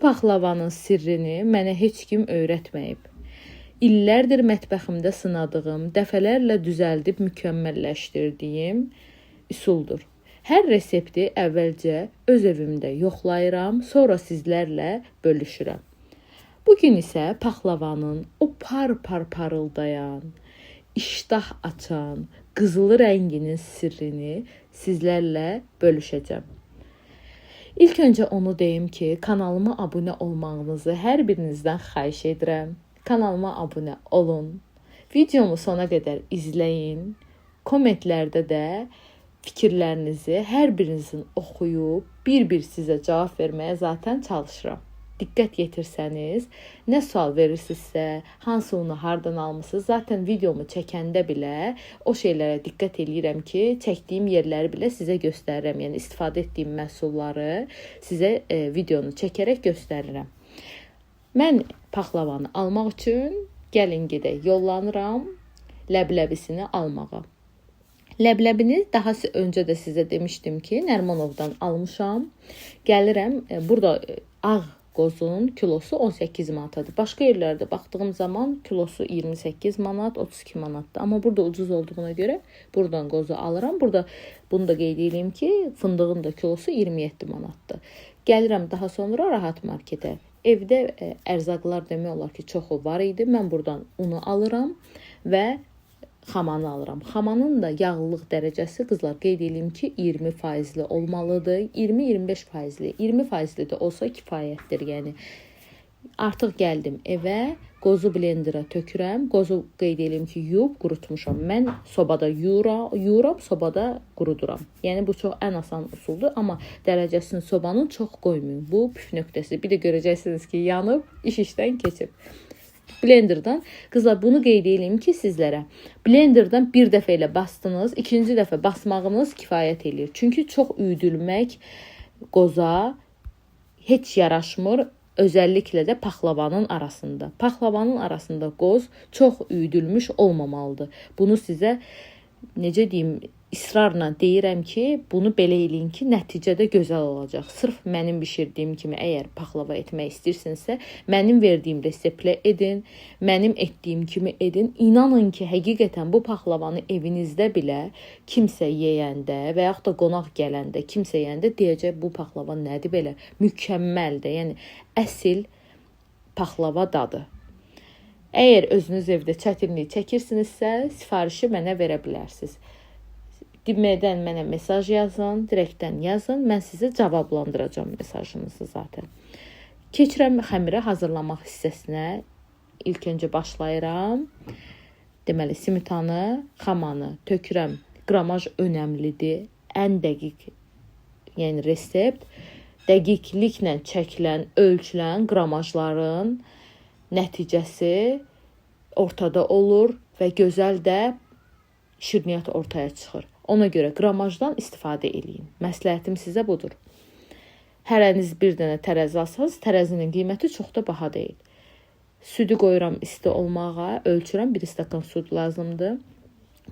paxlavanın sirrini mənə heç kim öyrətməyib. İllərdir mətbəximdə sınadığım, dəfələrlə düzəldib mükəmməlləşdirdiyim üsuldur. Hər resepti əvvəlcə öz evimdə yoxlayıram, sonra sizlərlə bölüşürəm. Bugün isə paxlavanın o par parıldayan, iştah açan, qızılı rənginin sirrini sizlərlə bölüşəcəm. İlk öncə onu deyim ki, kanalıma abunə olmağınızı hər birinizdən xahiş edirəm. Kanalıma abunə olun. Videomu sona qədər izləyin. Kommentlərdə də fikirlərinizi hər birinizin oxuyub bir-bir sizə cavab verməyə zaten çalışıram. Diqqət yetirsəniz, nə sual verirsinizsə, hansı unu hardan almısınız, zaten videomu çəkəndə belə o şeylərə diqqət eləyirəm ki, çəkdiyim yerləri belə sizə göstərirəm. Yəni istifadə etdiyim məhsulları sizə videonu çəkərək göstərirəm. Mən paxlavanı almaq üçün gəlin gedək yollanıram ləbləbisini almağa. Ləbləbini daha öncə də sizə demişdim ki, Nərmanovdan almışam. Gəlirəm, burada ağ qozun kilosu 18 manatadır. Başqa yerlərdə baxdığım zaman kilosu 28 manat, 32 manatdır. Amma burada ucuz olduğuna görə buradan qozu alıram. Burada bunu da qeyd edeyim ki, fındığın da kilosu 27 manatdır. Gəlirəm daha sonra Rahat Marketə. Evdə ərzaqlar demək olar ki, çoxu var idi. Mən buradan unu alıram və xamanı alıram. Xamanın da yağlılıq dərəcəsi qızlar qeyd edeyim ki 20% olmalıdır. 20-25%. 20% də olsa kifayətdir. Yəni artıq gəldim evə, qozu blendera tökürəm. Qozu qeyd edeyim ki yuyub qurutmuşam. Mən sobada yuyuram, sobada quruduram. Yəni bu çox ən asan usuldur, amma dərəcəsini sobanın çox qoymayın. Bu püf nöqtəsi. Bir də görəcəksiniz ki yanıb, iş işdən keçib. Blenderdan, qızlar bunu qeyd edeyim ki sizlərə, blenderdan bir dəfə ilə bastınız, ikinci dəfə basmağınız kifayət eləyir. Çünki çox üyüdülmək qoza heç yaraşmır, özəlliklə də paxlavanın arasında. Paxlavanın arasında qoz çox üyüdülmüş olmamalıdır. Bunu sizə necə deyim, israrla deyirəm ki, bunu belə eləyin ki, nəticədə gözəl olacaq. Sırf mənim bişirdiyim kimi əgər paxlava etmək istəyirsinizsə, mənim verdiyim reseptlə edin, mənim etdiyim kimi edin. İnanın ki, həqiqətən bu paxlavanı evinizdə belə kimsə yeyəndə və yaxud da qonaq gələndə, kimsə yeyəndə deyəcək bu paxlava nədir belə? Mükəmməldir. Yəni əsl paxlava dadı. Əgər özünüz evdə çətinlik çəkirsinizsə, sifarişi mənə verə bilərsiniz. Demədən mənə mesaj yazın, direktdən yazın. Mən sizə cavablandıracağam mesajınızı zaten. Keçirəm xəmirə hazırlamaq hissəsinə. İlk öncə başlayıram. Deməli, simitanı, xamanı tökürəm. Qramaj önəmlidir. Ən dəqiq, yəni resept, dəqiqliklə çəkilən, ölçülən qramajların nəticəsi ortada olur və gözəl də şirniyyat ortaya çıxır. Ona görə qramajdan istifadə eləyin. Məsləhətim sizə budur. Hərəniz bir dənə tərəzi alsanız, tərəzinin qiyməti çox da baha deyil. Südü qoyuram isti olmağa, ölçürəm. 1 stakan süd lazımdır.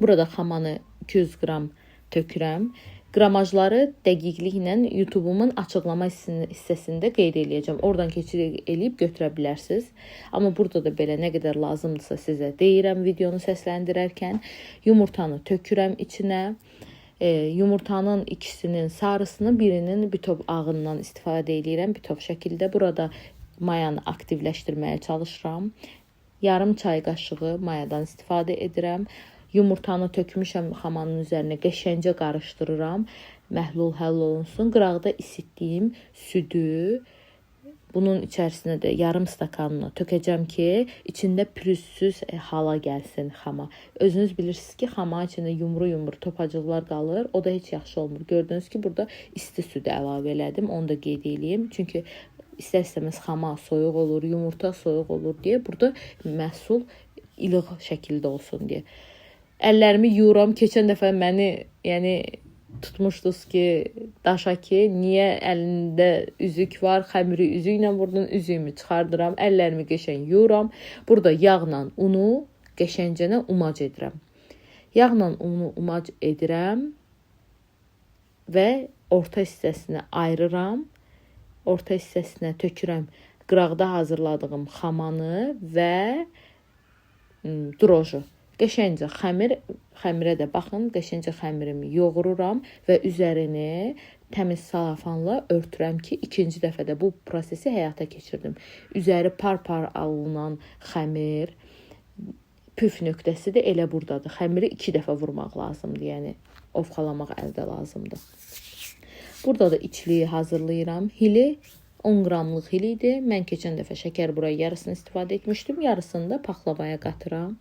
Burada xamanı 200 qram tökürəm. Qramajları dəqiqliklə YouTube'umun açıqlama hissəsində qeyd eləyəcəm. Oradan keçid eləyib götürə bilərsiniz. Amma burada da belə nə qədər lazımdırsa sizə deyirəm videonu səsləndirərkən. Yumurtanı tökürəm içinə. Yumurtanın ikisinin sarısını, birinin bütöv ağından istifadə eləyirəm. Bütöv şəkildə burada mayanı aktivləşdirməyə çalışıram. Yarım çay qaşığı mayadan istifadə edirəm. Yumurtanı tökmüşəm xamanın üzərinə, qəşəngcə qarışdırıram. Məhlul həll olunsun. Qıraqda isitdiyim südü bunun içərisinə də yarım stakanını tökəcəm ki, içində pürüzsüz hala gəlsin xama. Özünüz bilirsiniz ki, xama içində yumru topacıqlar qalır. O da heç yaxşı olmur. Gördünüz ki, burada isti südü əlavə elədim. Onu da qeyd edeyim. Çünki istər-istəməz xama soyuq olur, yumurta soyuq olur deyə burada məhsul ilıq şəkildə olsun deyə. Əllərimi yuyuram. Keçən dəfə məni tutmuşdunuz ki, daşa ki, niyə əlində üzük var, xəmiri üzüklə vurdun, üzüyümü çıxardıram, əllərimi qəşəng yuyuram. Burada yağla unu qəşəngcənə umac edirəm. Yağla unu umac edirəm və orta hissəsini ayırıram. orta hissəsinə tökürəm qıraqda hazırladığım xamanı və droju. Qəşəngcə xəmirə də baxın, qəşəngcə xəmirimi yoğururam və üzərini təmiz salafanla örtürəm ki, ikinci dəfədə bu prosesi həyata keçirdim. Üzəri par-par alınan xəmir püf nöqtəsi də elə buradadır. Xəmiri 2 dəfə vurmaq lazımdır, yəni ovxalamaq əldə lazımdır. Burada da içliyi hazırlayıram. Hili 10 qramlıq hil idi. Mən keçən dəfə şəkər buraya yarısını istifadə etmişdim. Yarısını da paxlavaya qatıram.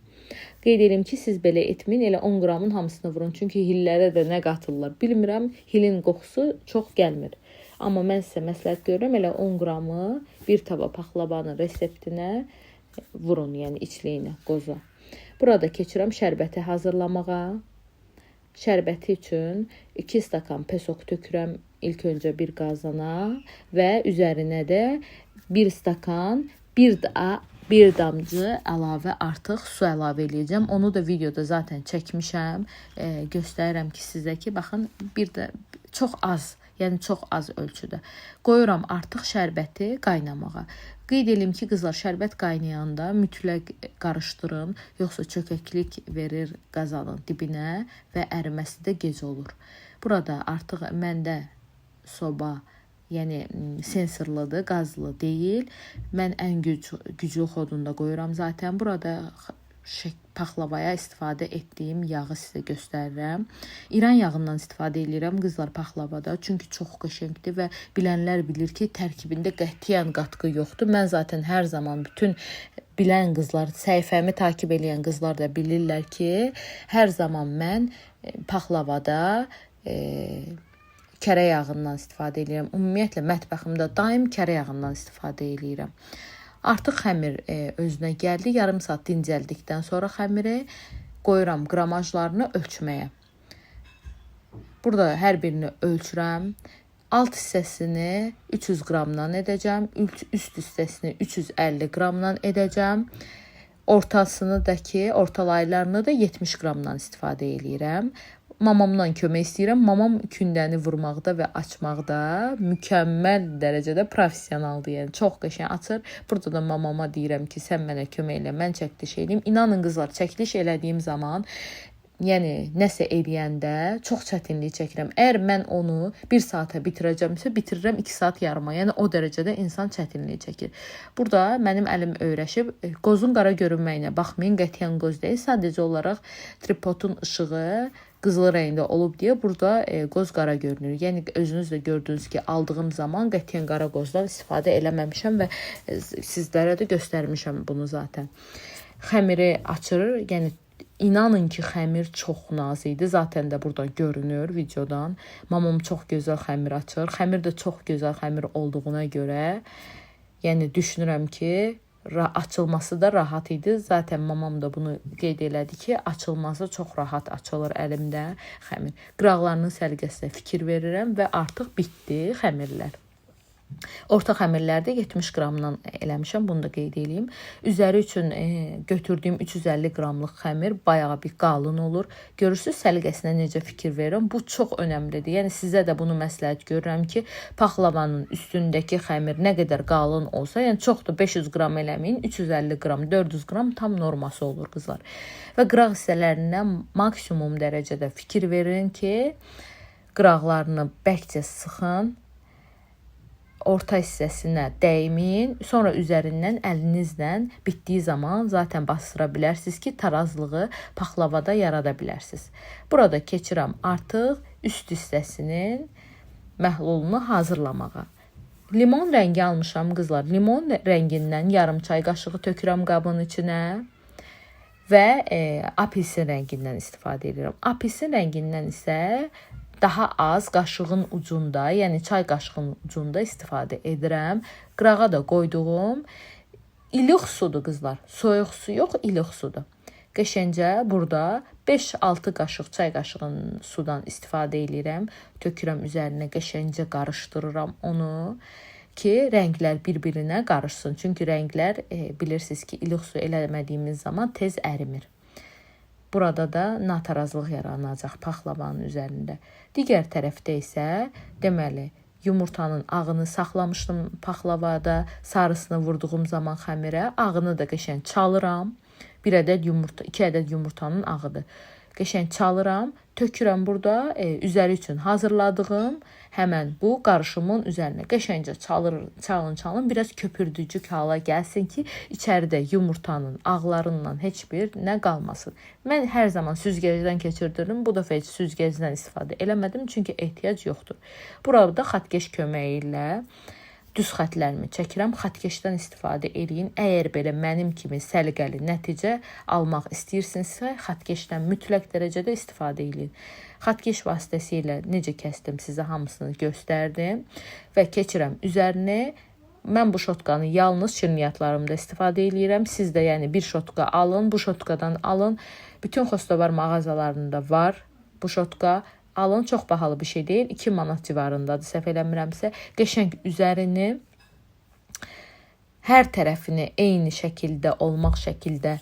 Qeyd edim ki, siz belə etməyin, elə 10 qramın hamısını vurun. Çünki hillərə də nə qatırlar bilmirəm. Hilin qoxusu çox gəlmir. Amma mən sizə məsləhət görürəm, elə 10 qramı bir tava paxlavanın reseptinə vurun, yəni içliyinə, qoza. Burada keçirəm şərbəti hazırlamağa. Şərbəti üçün 2 stakan pesok tökürəm ilk öncə bir qazana və üzərinə də 1 stakan, bir damcı əlavə artıq su əlavə edəcəm. Onu da videoda zaten çəkmişəm. Göstərirəm ki, sizə ki, baxın, bir də çox az, yəni çox az ölçüdə. Qoyuram artıq şərbəti qaynamağa. Qeyd edim ki, qızlar, şərbət qaynayanda mütləq qarışdırın, yoxsa çökəklik verir qazanın dibinə və əriməsi də gec olur. Burada artıq məndə soba, yəni sensorludur, qazlı deyil. Mən ən güclü xodunda qoyuram zaten. Burada paxlavaya istifadə etdiyim yağı sizə göstərirəm. İran yağından istifadə edirəm qızlar paxlavada. Çünki çox qəşəngdir və bilənlər bilir ki, tərkibində qətiyyən qatqı yoxdur. Mən zaten hər zaman bütün bilən qızlar, səhifəmi takib edən qızlar da bilirlər ki, hər zaman mən paxlavada kərə yağından istifadə edirəm. Ümumiyyətlə mətbəximdə daim kərə yağından istifadə edirəm. Artıq xəmir özünə gəldi. Yarım saat dincəldikdən sonra xəmiri qoyuram qramajlarını ölçməyə. Burada hər birini ölçürəm. Alt hissəsini 300 qramdan edəcəm. Üst hissəsini 350 qramdan edəcəm. Ortasını da ki, ortalaylarını da 70 qramdan istifadə edirəm. Mamamdan kömək istəyirəm. Mamam kündəni vurmaqda və açmaqda mükəmməl dərəcədə professionaldır. Yəni çox qəşəng açır. Burada da mamama deyirəm ki, sən mənə kömək elə, mən çəkiliş eləyim. İnanın qızlar, çəkiliş elədiyim zaman, yəni nəsə eləyəndə çox çətinlik çəkirəm. Əgər mən onu 1 saata bitirəcəmsə, bitirirəm 2 saat yarıma. Yəni o dərəcədə insan çətinlik çəkir. Burada mənim əlim öyrəşib. Qozun qara görünməyinə baxmayın, qətiyyən qoz deyil. Sadəcə olaraq tripodun işığı qızılı rəngdə olub deyə burada qoz qara görünür. Yəni özünüz də gördünüz ki, aldığım zaman qətiyyən qara qozdan istifadə eləməmişəm və sizlərə də göstərmişəm bunu zaten. Xəmiri açırır. Yəni inanın ki, xəmir çox nazik idi. Zaten də buradan görünür videodan. Mamam çox gözəl xəmir açır. Xəmir də çox gözəl xəmir olduğuna görə, yəni düşünürəm ki, açılması da rahat idi. Zaten mamam da bunu qeyd elədi ki, açılması çox rahat açılır əlimdə xəmir. Qıraqlarının səliqəsinə fikir verirəm və artıq bitdi xəmirlər. Orta xəmirlərdə 70 qramdan eləmişəm, bunu da qeyd edeyim. Üzəri üçün götürdüyüm 350 qramlıq xəmir bayağı bir qalın olur. Görürsünüz səliqəsinə necə fikir verirəm. Bu çox önəmlidir. Yəni sizə də bunu məsləhət görürəm ki, paxlavanın üstündəki xəmir nə qədər qalın olsa, yəni çoxdur 500 qram eləməyin, 350 qram, 400 qram tam norması olur qızlar. Və qıraq hissələrindən maksimum dərəcədə fikir verin ki, qıraqlarını bərkcə sıxın. Orta hissəsinə dəyməyin, sonra üzərindən əlinizlə bitdiyi zaman zaten bastıra bilərsiniz ki, tarazlığı paxlavada yarada bilərsiniz. Burada keçirəm artıq üst hissəsinin məhlulunu hazırlamağa. Limon rəngi almışam qızlar. Limon rəngindən yarım çay qaşığı tökürəm qabın içinə və apelsin rəngindən istifadə edirəm. Apelsin rəngindən isə daha az qaşığın ucunda, yəni çay qaşığının ucunda istifadə edirəm. Qırağa da qoyduğum ilıq sudur qızlar. Soyuq su yox, ilıq sudur. Qəşəngcə burada 5-6 qaşıq çay qaşığının sudan istifadə edirəm. Tökürəm üzərinə, qəşəngcə qarışdırıram onu ki, rənglər bir-birinə qarışsın. Çünki rənglər bilirsiniz ki, ilıq su eləmədiyimiz zaman tez ərimir. Burada da natarazlıq yaranacaq paxlavanın üzərində. Digər tərəfdə isə deməli yumurtanın ağını saxlamışdım paxlavada, sarısını vurduğum zaman xəmirə, ağını da qəşəng çalıram. 1 ədəd yumurta, 2 ədəd yumurtanın ağıdır. Qəşəng çalıram, tökürəm burada üzəri üçün hazırladığım həmən bu qarışımın üzərinə qəşəngcə çalın, biraz köpürdücük hala gəlsin ki, içəridə yumurtanın ağlarından heç bir nə qalmasın. Mən hər zaman süzgəcdən keçirdirdim, bu dəfə heç süzgəcdən istifadə eləmədim, çünki ehtiyac yoxdur. Burada xatkeş köməyi ilə düz xətlərimi çəkirəm, xatkeşdən istifadə edin. Əgər belə mənim kimi səliqəli nəticə almaq istəyirsinizsə, xatkeşdən mütləq dərəcədə istifadə edin. Xatkeş vasitəsilə necə kəsdim sizə hamısını göstərdim və keçirəm üzərinə. Mən bu şotkanı yalnız şirniyyatlarımda istifadə edirəm. Siz də yəni bir şotka alın, bu şotkadan alın. Bütün xostovar mağazalarında var bu şotka. Alın, çox bahalı bir şey deyil. 2 manat civarındadır, səhv eləmirəmsə. Qəşəng üzərini, hər tərəfini eyni şəkildə olmaq şəkildə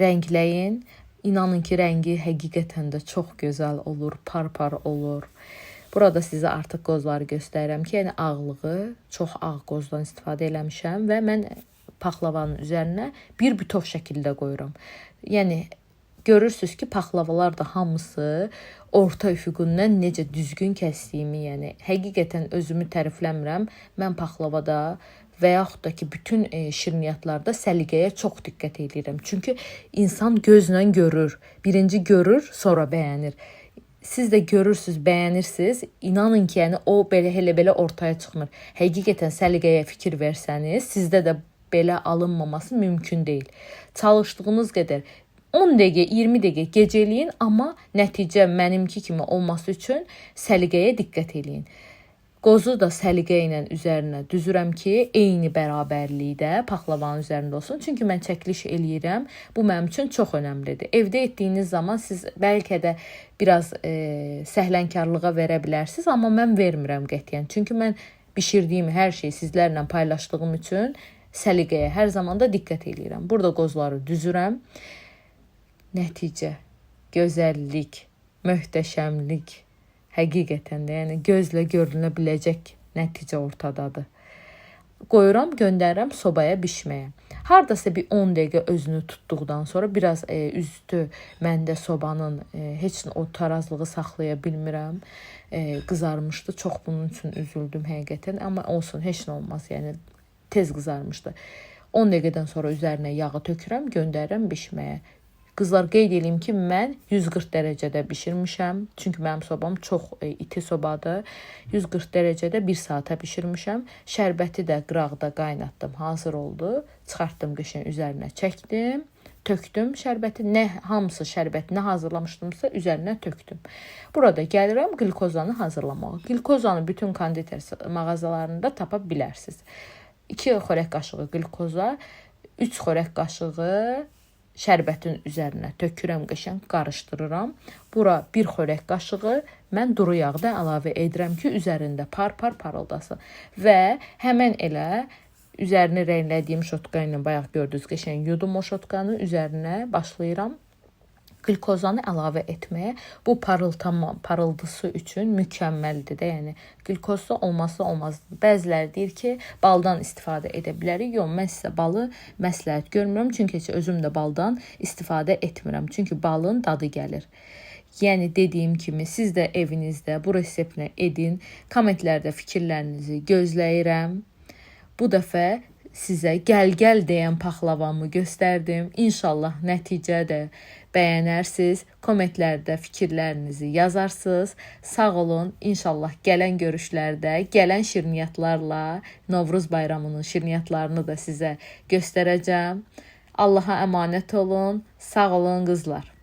rəngləyin. İnanın ki, rəngi həqiqətən də çox gözəl olur, par-par olur. Burada sizə artıq qozları göstərirəm ki, yəni ağlığı, çox ağ qozdan istifadə eləmişəm və mən paxlavanın üzərinə bir bütöv şəkildə qoyuram. Yəni, görürsünüz ki, paxlavalar da hamısı orta üfüqündən necə düzgün kəsdiyimi, yəni həqiqətən özümü tərifləmirəm. Mən paxlavada və yaxud da ki, bütün şirniyyatlarda səliqəyə çox diqqət edirəm. Çünki insan gözlə görür. Birinci görür, sonra bəyənir. Siz də görürsünüz, bəyənirsiniz. İnanın ki, yəni o belə ortaya çıxmır. Həqiqətən səliqəyə fikir versəniz, sizdə də belə alınmaması mümkün deyil. Çalışdığınız qədər 10 dəqiqə, 20 dəqiqə gecələyin, amma nəticə mənimki kimi olması üçün səliqəyə diqqət edin. Qozu da səliqə ilə üzərinə düzürəm ki, eyni bərabərlikdə paxlavanın üzərində olsun. Çünki mən çəkiliş eləyirəm. Bu mənim üçün çox önəmlidir. Evdə etdiyiniz zaman siz bəlkə də biraz səhlənkarlığa verə bilərsiniz, amma mən vermirəm qətiyyən. Çünki mən bişirdiyim hər şeyi sizlərlə paylaşdığım üçün səliqəyə hər zaman da diqqət eləyirəm. Burada qozları düzürəm. Nəticə, gözəllik, möhtəşəmlik, həqiqətən də, yəni gözlə görünə biləcək nəticə ortadadır. Qoyuram, göndərirəm sobaya bişməyə. Hardasa bir 10 dəqiqə özünü tutduqdan sonra biraz üstü məndə sobanın heç o tarazlığı saxlaya bilmirəm. Qızarmışdı, çox bunun üçün üzüldüm həqiqətən, amma olsun, heç nə olmaz, yəni tez qızarmışdı. 10 dəqiqədən sonra üzərinə yağı tökürəm, göndərirəm bişməyə. Qızlar, qeyd edeyim ki, mən 140 dərəcədə bişirmişəm. Çünki mənim sobam çox iti sobadır. 140 dərəcədə 1 saata bişirmişəm. Şərbəti də qıraqda qaynatdım, hazır oldu. Çıxartdım qışın üzərinə çəkdim. Tökdüm şərbəti. Hamısı şərbətini hazırlamışdımsa üzərinə tökdüm. Burada gəlirəm qlikozanı hazırlamağa. Qlikozanı bütün konditer mağazalarında tapa bilərsiniz. 2 xörək qaşığı qlikoza, 3 xörək qaşığı şərbətin üzərinə tökürəm, qəşəng qarışdırıram. Bura 1 xörək qaşığı mən duru yağda əlavə edirəm ki, üzərində par-par parıldasın. Və həmən elə üzərini rənglədiyim şotka ilə bayaq gördünüz, qəşəng yudum o şotkanı, üzərinə başlayıram qlikozanı əlavə etməyə. Bu parıldısı üçün mükəmməldir də, yəni qlikozda olmazsa olmazdır. Bəziləri deyir ki, baldan istifadə edə bilərik. Yox, mən sizə balı məsləhət görmürəm, çünki heç özüm də baldan istifadə etmirəm. Çünki balın dadı gəlir. Yəni dediyim kimi, siz də evinizdə bu reseptlə edin. Kommentlərdə fikirlərinizi gözləyirəm. Bu dəfə sizə gəl deyən paxlavamı göstərdim. İnşallah nəticə də bəyənərsiniz. Kommentlərdə fikirlərinizi yazarsınız. Sağ olun. İnşallah gələn görüşlərdə, gələn şirniyyatlarla Novruz bayramının şirniyyatlarını da sizə göstərəcəm. Allaha əmanət olun. Sağ olun qızlar.